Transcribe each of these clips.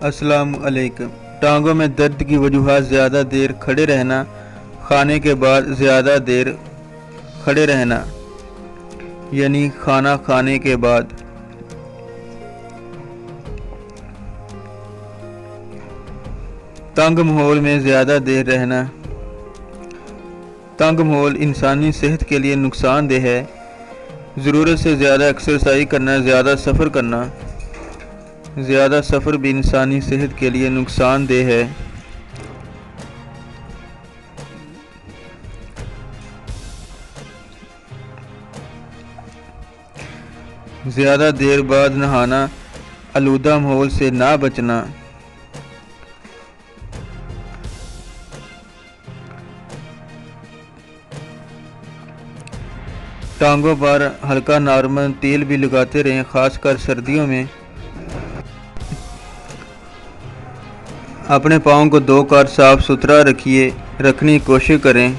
السلام علیکم۔ ٹانگوں میں درد کی وجوہات: زیادہ دیر کھڑے رہنا، کھانے کے بعد زیادہ دیر کھڑے رہنا یعنی کھانا کھانے کے بعد، تنگ ماحول میں زیادہ دیر رہنا۔ تنگ ماحول انسانی صحت کے لیے نقصان دہ ہے۔ ضرورت سے زیادہ ایکسرسائز کرنا، زیادہ سفر کرنا۔ زیادہ سفر بھی انسانی صحت کے لیے نقصان دہ ہے۔ زیادہ دیر بعد نہانا، آلودہ ماحول سے نہ بچنا۔ ٹانگوں پر ہلکا نارمل تیل بھی لگاتے رہیں، خاص کر سردیوں میں۔ اپنے پاؤں کو دھو کر صاف ستھرا رکھنے کی کوشش کریں،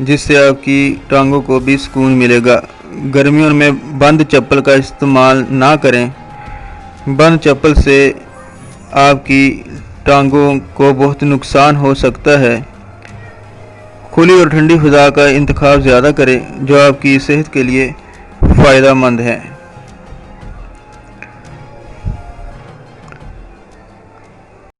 جس سے آپ کی ٹانگوں کو بھی سکون ملے گا۔ گرمیوں میں بند چپل کا استعمال نہ کریں۔ بند چپل سے آپ کی ٹانگوں کو بہت نقصان ہو سکتا ہے۔ کھلی اور ٹھنڈی فضا کا انتخاب زیادہ کریں، جو آپ کی صحت کے لیے فائدہ مند ہے۔